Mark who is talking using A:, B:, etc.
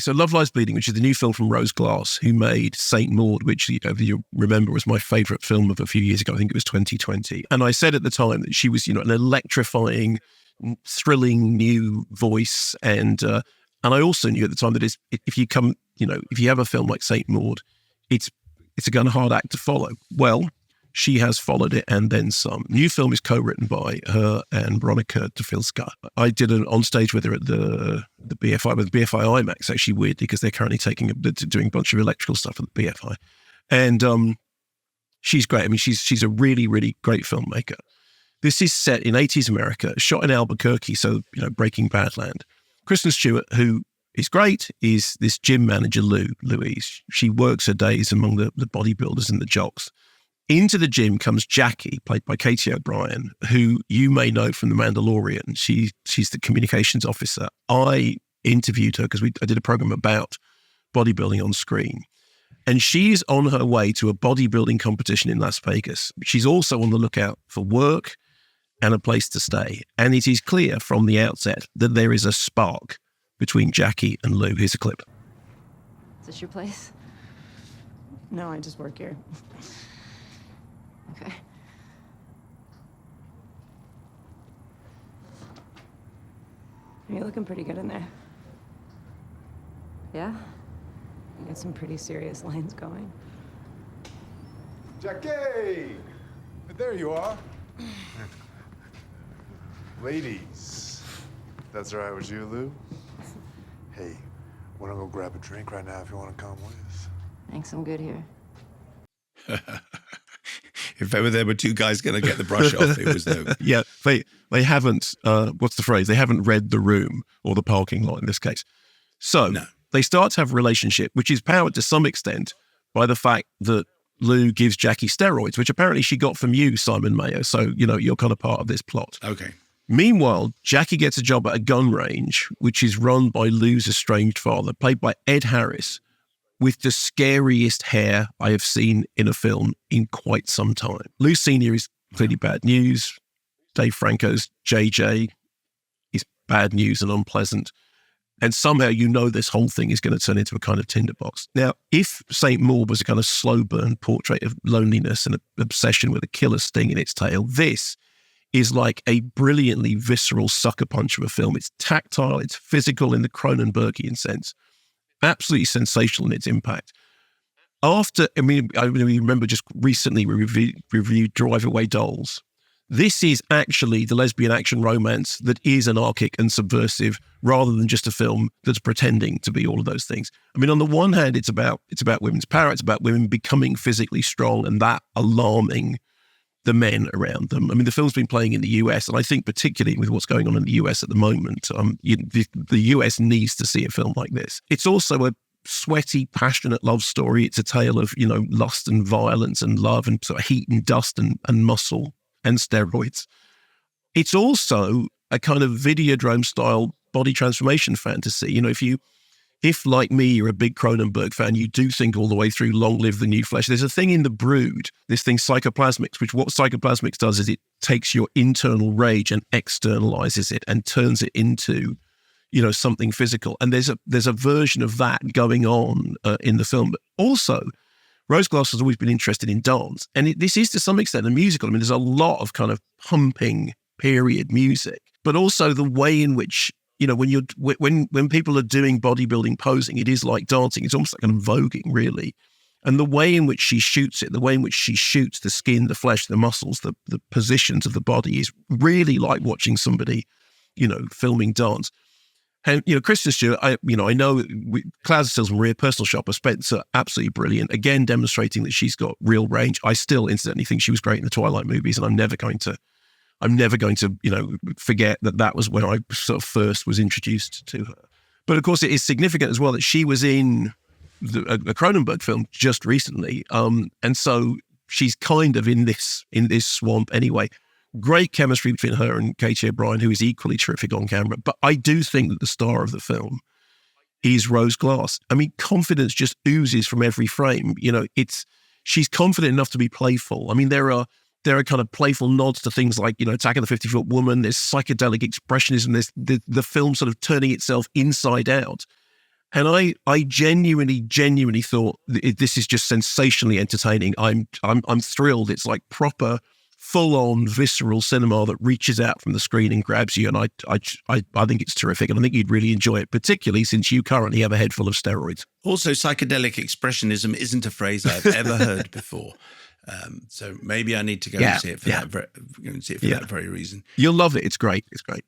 A: So Love Lies Bleeding, which is the new film from Rose Glass, who made Saint Maud, which if you remember was my favourite film of a few years ago. I think it was 2020. And I said at the time that she was, an electrifying, thrilling new voice. And I also knew at the time that if you have a film like Saint Maud, it's a kind of hard act to follow. Well, she has followed it and then some. New film is co-written by her and Veronica Tefilska. I did an on stage with her at the BFI, with BFI IMAX, actually weirdly, because they're currently doing a bunch of electrical stuff at the BFI. And she's great. I mean, she's a really, really great filmmaker. This is set in 80s America, shot in Albuquerque, so, Breaking Bad land. Kristen Stewart, who is great, is this gym manager, Louise. She works her days among the bodybuilders and the jocks. Into the gym comes Jackie, played by Katie O'Brien, who you may know from The Mandalorian. She's the communications officer. I interviewed her because I did a program about bodybuilding on screen. And she's on her way to a bodybuilding competition in Las Vegas. She's also on the lookout for work and a place to stay. And it is clear from the outset that there is a spark between Jackie and Lou. Here's a clip.
B: Is this your place?
C: No, I just work here.
B: Okay.
C: You're looking pretty good in there.
B: Yeah?
C: You got some pretty serious lines going.
D: Jackie! There you are. Ladies, that's all right with you, Lou? Hey, wanna go grab a drink right now if you wanna come with?
B: Thanks, I'm good here.
E: If ever there were two guys going to get the brush off, it was them.
A: Yeah, they haven't, what's the phrase? They haven't read the room or the parking lot in this case. So They start to have a relationship, which is powered to some extent by the fact that Lou gives Jackie steroids, which apparently she got from you, Simon Mayo. So, you're kind of part of this plot.
E: Okay.
A: Meanwhile, Jackie gets a job at a gun range, which is run by Lou's estranged father, played by Ed Harris, with the scariest hair I have seen in a film in quite some time. Lou Sr. is clearly bad news. Dave Franco's JJ is bad news and unpleasant. And somehow this whole thing is going to turn into a kind of tinderbox. Now, if St. Maud was a kind of slow burn portrait of loneliness and an obsession with a killer sting in its tail, this is like a brilliantly visceral sucker punch of a film. It's tactile, it's physical in the Cronenbergian sense. Absolutely sensational in its impact. I remember just recently we reviewed Drive Away Dolls. This is actually the lesbian action romance that is anarchic and subversive rather than just a film that's pretending to be all of those things. I mean, on the one hand, it's about women's power. It's about women becoming physically strong and that alarming the men around them. I mean, the film's been playing in the US, and I think particularly with what's going on in the US at the moment, the US needs to see a film like this. It's also a sweaty, passionate love story. It's a tale of, lust and violence and love and sort of heat and dust and muscle and steroids. It's also a kind of Videodrome-style body transformation fantasy. If like me, you're a big Cronenberg fan, you do think all the way through Long Live the New Flesh. There's a thing in The Brood, this thing Psychoplasmics, which what Psychoplasmics does is it takes your internal rage and externalizes it and turns it into, something physical. And there's a version of that going on in the film. But also, Rose Glass has always been interested in dance. And this is to some extent a musical. I mean, there's a lot of kind of pumping period music, but also the way in which when people are doing bodybuilding posing, it is like dancing. It's almost like kind of voguing, really. And the way in which she shoots it, the way in which she shoots the skin, the flesh, the muscles, the positions of the body is really like watching somebody, filming dance. And, Kristen Stewart, I know Clouds of Stills, Maria, Personal Shopper, Spencer, absolutely brilliant. Again, demonstrating that she's got real range. I still incidentally think she was great in the Twilight movies, and I'm never going to, forget that was when I sort of first was introduced to her. But of course, it is significant as well that she was in a Cronenberg film just recently, and so she's kind of in this swamp anyway. Great chemistry between her and Katie O'Brien, who is equally terrific on camera. But I do think that the star of the film is Rose Glass. I mean, confidence just oozes from every frame. She's confident enough to be playful. I mean, there are kind of playful nods to things like, Attack of the 50-Foot Woman. There's psychedelic expressionism. There's the film sort of turning itself inside out. And I genuinely thought this is just sensationally entertaining. I'm thrilled. It's like proper, full-on, visceral cinema that reaches out from the screen and grabs you. And I think it's terrific. And I think you'd really enjoy it, particularly since you currently have a head full of steroids.
E: Also, psychedelic expressionism isn't a phrase I've ever heard before. So maybe I need to go and see it for that very reason.
A: You'll love it. It's great. It's great.